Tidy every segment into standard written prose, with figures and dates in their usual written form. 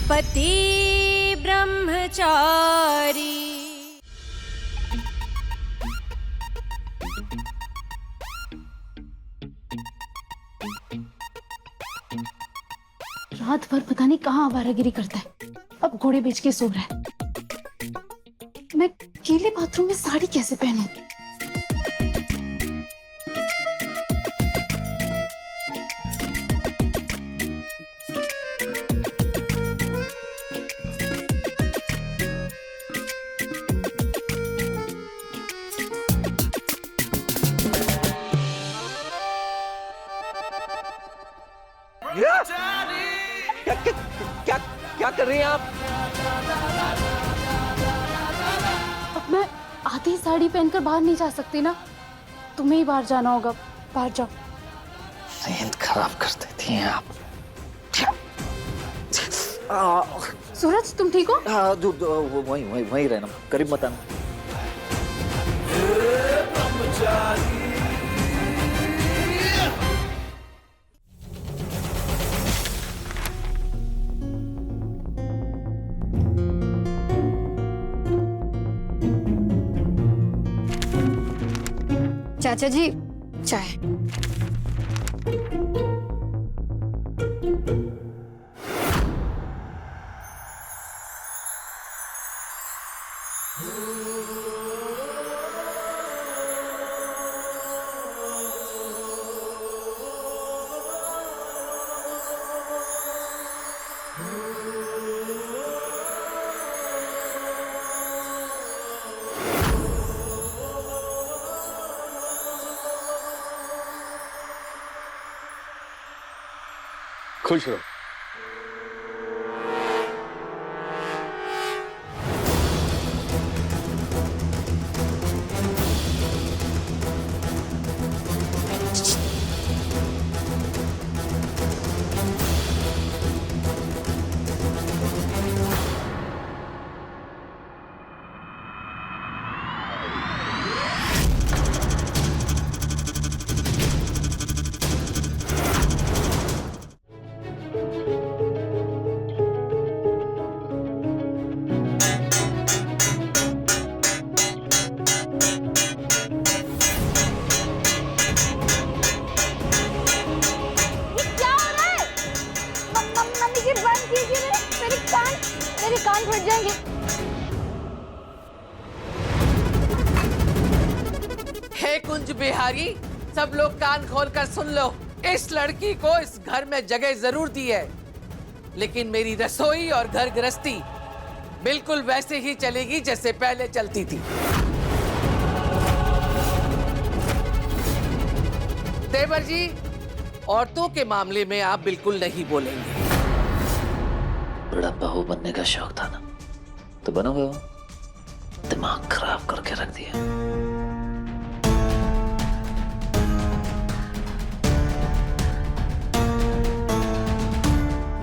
पति ब्रह्मचारी। रात भर पता नहीं कहाँ आवारागिरी करता है, अब घोड़े बेच के सो रहा है। मैं अकेले बाथरूम में साड़ी कैसे पहनूं? क्या क्या कर रही हैं आप? अब मैं आधी साड़ी पहनकर बाहर नहीं जा सकती ना, तुम्हें ही बाहर जाना होगा। बाहर जाओ। नींद खराब कर देती हैं आप। सूरज तुम ठीक हो? हाँ, वहीं रहना, करीब मत आना। चाचा जी चाय। खुश रहो। मेरे कान फट जाएंगे। हे कुंज बिहारी, सब लोग कान खोलकर सुन लो। इस लड़की को इस घर में जगह जरूर दी है, लेकिन मेरी रसोई और घर गृहस्थी बिल्कुल वैसे ही चलेगी जैसे पहले चलती थी। देवर जी, औरतों के मामले में आप बिल्कुल नहीं बोलेंगे। बड़ा बहू बनने का शौक था ना, तो बनोगे। हो दिमाग खराब करके रख दिया।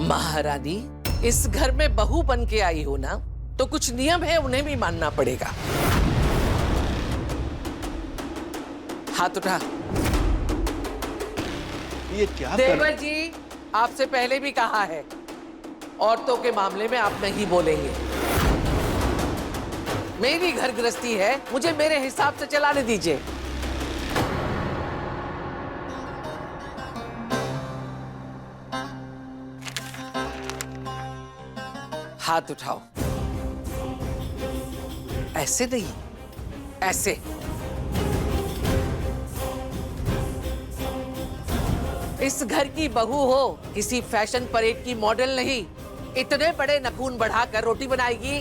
महारानी, इस घर में बहू बन के आई हो ना, तो कुछ नियम है, उन्हें भी मानना पड़ेगा। हाथ उठा। ये क्या देवर जी, आपसे पहले भी कहा है, औरतों के मामले में आप नहीं बोलेंगे। मेरी घर गृहस्थी है, मुझे मेरे हिसाब से चलाने दीजिए। हाथ उठाओ। ऐसे नहीं, ऐसे। इस घर की बहू हो, किसी फैशन परेड की मॉडल नहीं। इतने बड़े नखून बढ़ाकर रोटी बनाएगी।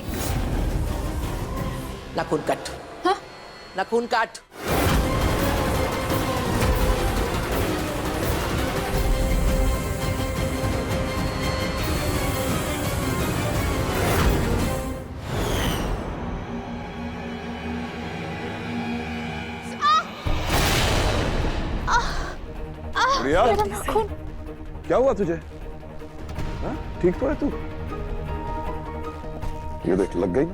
नखून काट। हाँ? नखून काट। मेरा नाखून। क्या हुआ तुझे? हाँ? ठीक तो है तू? ये देख, लग गई ना।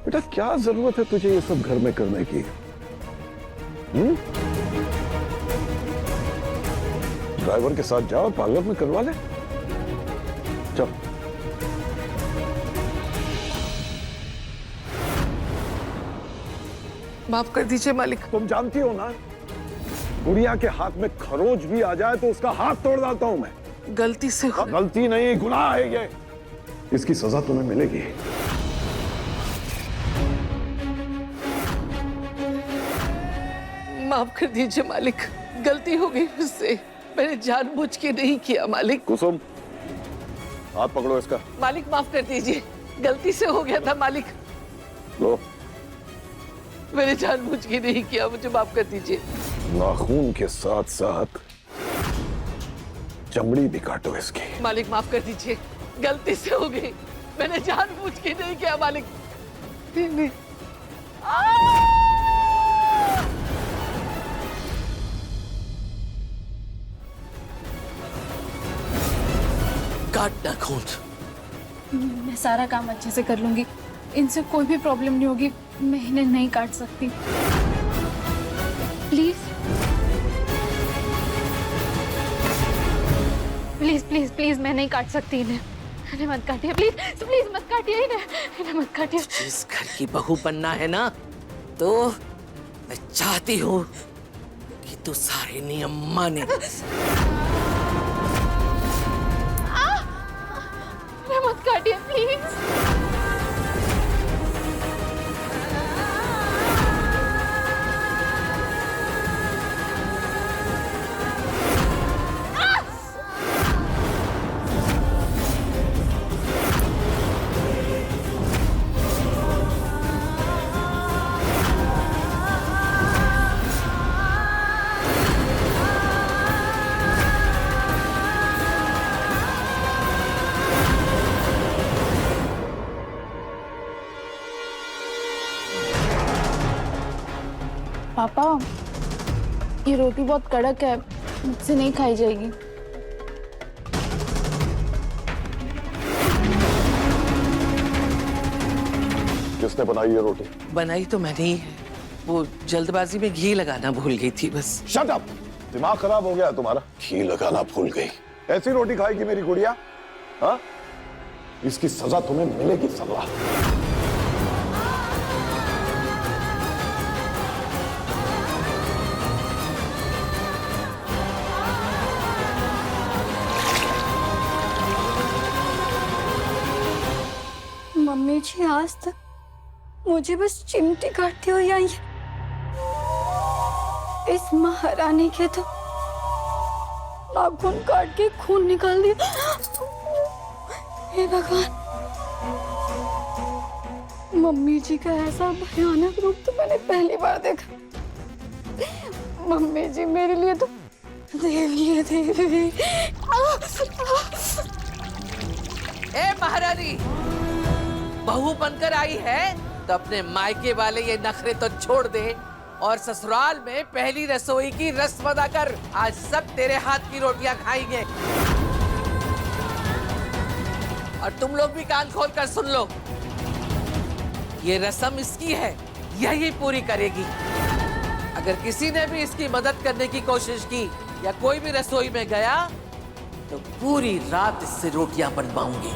बेटा, क्या जरूरत है तुझे ये सब घर में करने की? ड्राइवर के साथ जाओ, पार्लर में करवा ले। चल। माफ कर दीजिए मालिक। तुम जानती हो ना, गुड़िया के हाथ में खरोच भी आ जाए तो उसका हाथ तोड़ डालता हूं मैं। गलती से हो गलती नहीं, गुनाह है ये। इसकी सजा तुम्हें मिलेगी। माफ कर दीजिए मालिक, गलती हो गई मुझसे, मैंने जानबूझ के नहीं किया मालिक। कुसुम, हाथ पकड़ो इसका। मालिक माफ कर दीजिए, गलती से हो गया था मालिक, लो, मैंने जानबूझ के नहीं किया, मुझे माफ कर दीजिए। नाखून के साथ साथ चमड़ी भी काटो इसकी। मालिक माफ कर दीजिए, गलती से हो गई, मैंने जानबूझ के नहीं किया मालिक। नहीं। काटना खून। मैं सारा काम अच्छे से कर लूंगी, इनसे कोई भी प्रॉब्लम नहीं होगी। मैं इन्हें नहीं काट सकती, प्लीज प्लीज प्लीज प्लीज, मैं नहीं काट सकती इन्हें। इन्हें मत काटिए, प्लीज प्लीज मत काटिए इन्हें मत काटिए। जिस घर की बहू बनना है ना, तो मैं चाहती हूँ कि तू सारे नियम माने। इन्हें मत काटिए प्लीज। पापा, ये रोटी बहुत कड़क है, मुझसे नहीं खाई जाएगी। किसने बनाई ये रोटी? बनाई तो मैंने ही है, वो जल्दबाजी में घी लगाना भूल गई थी बस। Shut up! दिमाग खराब हो गया तुम्हारा? घी लगाना भूल गई। ऐसी रोटी खाएगी मेरी गुड़िया? हाँ? इसकी सजा तुम्हें मिलेगी सजा। मम्मी जी आज तक मुझे बस चिमटी काटती हुई आई है, इस महारानी के तो नाखून काट के खून निकाल दिया। हे भगवान, मम्मी जी का ऐसा भयानक रूप तो मैंने पहली बार देखा। मम्मी जी मेरे लिए तो देवी है, देवी। ए महारानी, बहू बनकर आई है तो अपने मायके वाले ये नखरे तो छोड़ दे और ससुराल में पहली रसोई की रस्म अदा कर। आज सब तेरे हाथ की रोटियां खाएंगे। और तुम लोग भी कान खोल कर सुन लो, ये रस्म इसकी है, यही पूरी करेगी। अगर किसी ने भी इसकी मदद करने की कोशिश की या कोई भी रसोई में गया तो पूरी रात इससे रोटियां बनवाऊंगी।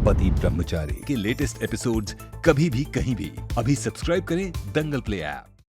पति ब्रह्मचारी के लेटेस्ट एपिसोड्स कभी भी कहीं भी अभी सब्सक्राइब करें दंगल प्ले ऐप।